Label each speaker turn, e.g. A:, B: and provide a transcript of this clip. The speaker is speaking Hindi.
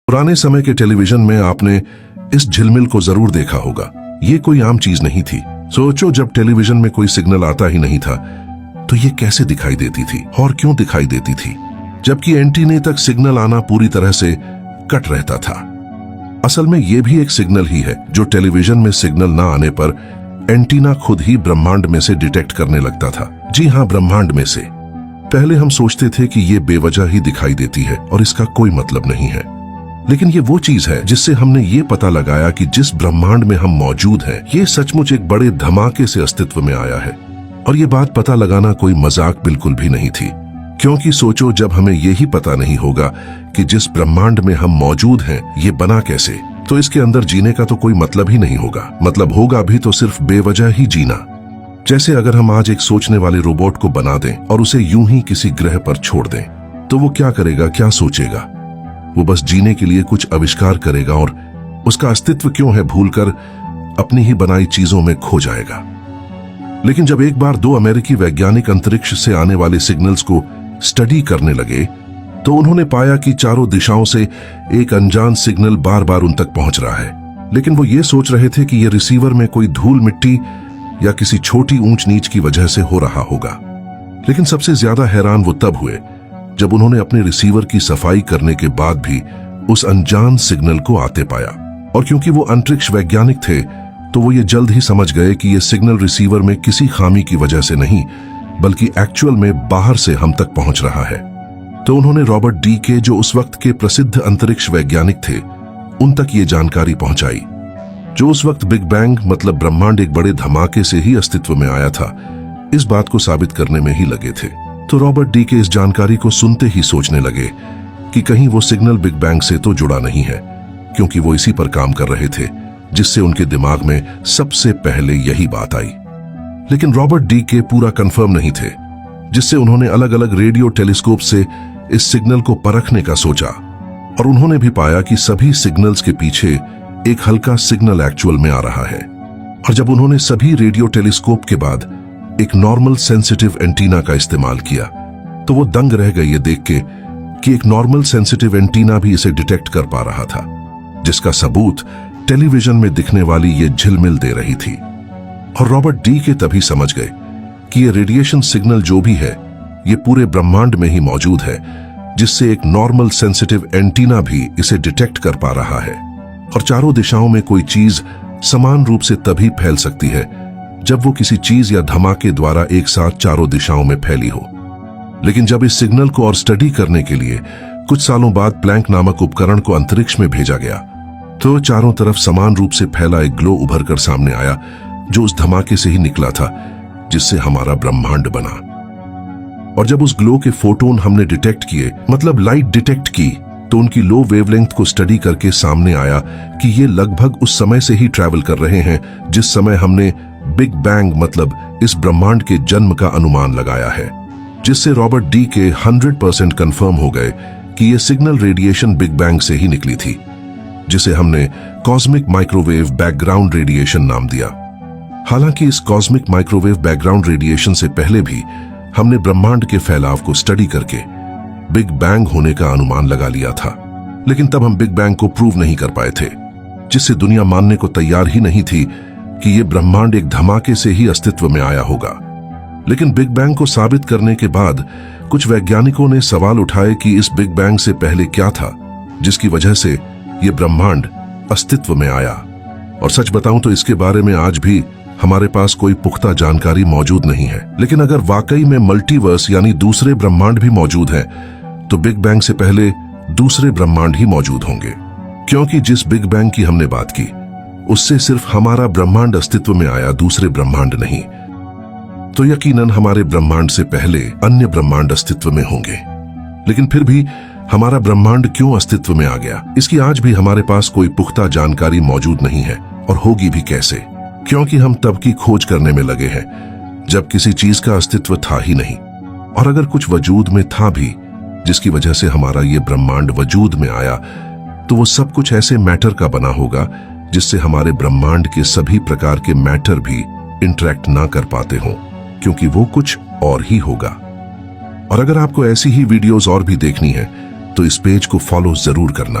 A: पुराने समय के टेलीविजन में आपने इस झिलमिल को जरूर देखा होगा। ये कोई आम चीज नहीं थी। सोचो, जब टेलीविजन में कोई सिग्नल आता ही नहीं था तो ये कैसे दिखाई देती थी और क्यों दिखाई देती थी, जबकि एंटीने तक सिग्नल आना पूरी तरह से कट रहता था। असल में ये भी एक सिग्नल ही है जो टेलीविजन में सिग्नल ना आने पर एंटीना खुद ही ब्रह्मांड में से डिटेक्ट करने लगता था। जी हाँ, ब्रह्मांड में से। पहले हम सोचते थे कि ये बेवजह ही दिखाई देती है और इसका कोई मतलब नहीं है, लेकिन ये वो चीज है जिससे हमने ये पता लगाया कि जिस ब्रह्मांड में हम मौजूद हैं, ये सचमुच एक बड़े धमाके से अस्तित्व में आया है। और ये बात पता लगाना कोई मजाक बिल्कुल भी नहीं थी, क्योंकि सोचो, जब हमें यही पता नहीं होगा कि जिस ब्रह्मांड में हम मौजूद हैं ये बना कैसे, तो इसके अंदर जीने का तो कोई मतलब ही नहीं होगा। मतलब होगा भी तो सिर्फ बेवजह ही जीना। जैसे अगर हम आज एक सोचने वाले रोबोट को बना दें और उसे यूं ही किसी ग्रह पर छोड़ दें, तो वो क्या करेगा, क्या सोचेगा? वो बस जीने के लिए कुछ आविष्कार करेगा और उसका अस्तित्व क्यों है भूलकर अपनी ही बनाई चीजों में खो जाएगा। लेकिन जब एक बार 2 अमेरिकी वैज्ञानिक अंतरिक्ष से आने वाले सिग्नल्स को स्टडी करने लगे, तो उन्होंने पाया कि चारों दिशाओं से एक अनजान सिग्नल बार बार उन तक पहुंच रहा है। लेकिन वो ये सोच रहे थे कि ये रिसीवर में कोई धूल मिट्टी या किसी छोटी ऊंच नीच की वजह से हो रहा होगा। लेकिन सबसे ज्यादा हैरान वो तब हुए जब उन्होंने अपने रिसीवर की सफाई करने के बाद भी उस अनजान सिग्नल को आते पाया। और क्योंकि वो अंतरिक्ष वैज्ञानिक थे, तो वो ये जल्द ही समझ गए कि ये सिग्नल रिसीवर में किसी खामी की वजह से नहीं, बल्कि एक्चुअल में बाहर से हम तक पहुंच रहा है। तो उन्होंने रॉबर्ट डीके, जो उस वक्त के प्रसिद्ध अंतरिक्ष वैज्ञानिक थे, उन तक ये जानकारी पहुंचाई। जो उस वक्त बिग बैंग मतलब ब्रह्मांड एक बड़े धमाके से ही अस्तित्व में आया था, इस बात को साबित करने में ही लगे थे। तो रॉबर्ट डीके इस जानकारी को सुनते ही सोचने लगे कि कहीं वो सिग्नल बिग बैंग से तो जुड़ा नहीं है, क्योंकि वो इसी पर काम कर रहे थे जिससे उनके दिमाग में सबसे पहले यही बात आई। लेकिन रॉबर्ट डीके पूरा कंफर्म नहीं थे, जिससे उन्होंने अलग अलग रेडियो टेलीस्कोप से इस सिग्नल को परखने का सोचा। और उन्होंने भी पाया कि सभी सिग्नल्स के पीछे एक हल्का सिग्नल एक्चुअल में आ रहा है। और जब उन्होंने सभी रेडियो टेलीस्कोप के बाद एक नॉर्मल सेंसिटिव एंटीना का इस्तेमाल किया, तो वो दंग रह गए ये देख के कि एक नॉर्मल सेंसिटिव एंटीना भी इसे डिटेक्ट कर पा रहा था, जिसका सबूत टेलीविजन में दिखने वाली ये झिलमिल दे रही थी। और रॉबर्ट डीके तभी समझ गए कि ये रेडिएशन सिग्नल जो भी है, ये पूरे ब्रह्मांड में ही मौजूद है, जिससे एक नॉर्मल सेंसिटिव एंटीना भी इसे डिटेक्ट कर पा रहा है। और चारों दिशाओं में कोई चीज समान रूप से तभी फैल सकती है जब वो किसी चीज या धमाके द्वारा एक साथ चारों दिशाओं में फैली हो। लेकिन जब इस सिग्नल को और स्टडी करने के लिए कुछ सालों बाद प्लैंक नामक उपकरण को अंतरिक्ष में भेजा गया, तो चारों तरफ समान रूप से फैला एक ग्लो उभर कर सामने आया, जो उस धमाके से ही निकला था जिससे हमारा ब्रह्मांड बना। और जब उस ग्लो के फोटोन हमने डिटेक्ट किए, मतलब लाइट डिटेक्ट की, तो उनकी लो वेवलेंथ को स्टडी करके सामने आया कि ये लगभग उस समय से ही ट्रैवल कर रहे हैं जिस समय हमने बिग बैंग मतलब इस ब्रह्मांड के जन्म का अनुमान लगाया है। जिससे रॉबर्ट डीके 100% कंफर्म हो गए कि ये सिग्नल रेडिएशन बिग बैंग से ही निकली थी, जिसे हमने कॉस्मिक माइक्रोवेव बैकग्राउंड रेडिएशन नाम दिया। हालांकि इस कॉस्मिक माइक्रोवेव बैकग्राउंड रेडिएशन से पहले भी हमने ब्रह्मांड के फैलाव को स्टडी करके बिग बैंग होने का अनुमान लगा लिया था। लेकिन तब हम बिग बैंग को प्रूव नहीं कर पाए थे, जिससे दुनिया मानने को तैयार ही नहीं थी कि ये ब्रह्मांड एक धमाके से ही अस्तित्व में आया होगा। लेकिन बिग बैंग को साबित करने के बाद कुछ वैज्ञानिकों ने सवाल उठाए कि इस बिग बैंग से पहले क्या था जिसकी वजह से ये ब्रह्मांड अस्तित्व में आया। और सच बताऊं तो इसके बारे में आज भी हमारे पास कोई पुख्ता जानकारी मौजूद नहीं है। लेकिन अगर वाकई में मल्टीवर्स यानी दूसरे ब्रह्मांड भी मौजूद हैं, तो बिग बैंग से पहले दूसरे ब्रह्मांड ही मौजूद होंगे, क्योंकि जिस बिग बैंग की हमने बात की उससे सिर्फ हमारा ब्रह्मांड अस्तित्व में आया, दूसरे ब्रह्मांड नहीं। तो यकीनन हमारे ब्रह्मांड से पहले अन्य ब्रह्मांड अस्तित्व में होंगे। लेकिन फिर भी हमारा ब्रह्मांड क्यों अस्तित्व में आ गया, इसकी आज भी हमारे पास कोई पुख्ता जानकारी मौजूद नहीं है, और होगी भी कैसे, क्योंकि हम तब की खोज करने में लगे हैं जब किसी चीज का अस्तित्व था ही नहीं। और अगर कुछ वजूद में था भी जिसकी वजह से हमारा ये ब्रह्मांड वजूद में आया, तो वो सब कुछ ऐसे मैटर का बना होगा जिससे हमारे ब्रह्मांड के सभी प्रकार के मैटर भी इंटरेक्ट ना कर पाते हों, क्योंकि वो कुछ और ही होगा। और अगर आपको ऐसी ही वीडियोस और भी देखनी है तो इस पेज को फॉलो जरूर करना।